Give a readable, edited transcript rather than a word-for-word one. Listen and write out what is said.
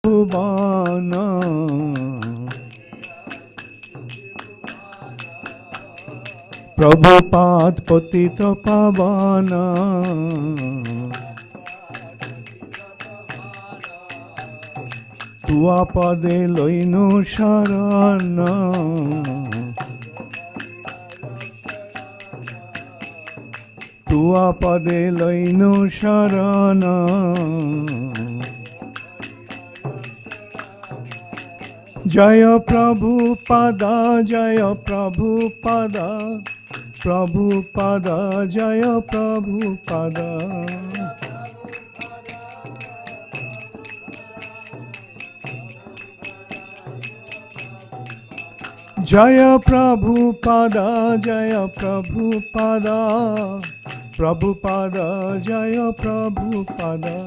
ভুবন প্রভুপাদ পতিত পাবন তুয়া পদে লইনু শরণ তুয়া পদে লইনু শরণ জয় প্রভুপাদা জয় প্রভুপাদা প্রভুপাদা জয় প্রভুপাদা জয় প্রভুপাদা জয় প্রভুপাদা প্রভুপাদা জয় প্রভুপাদা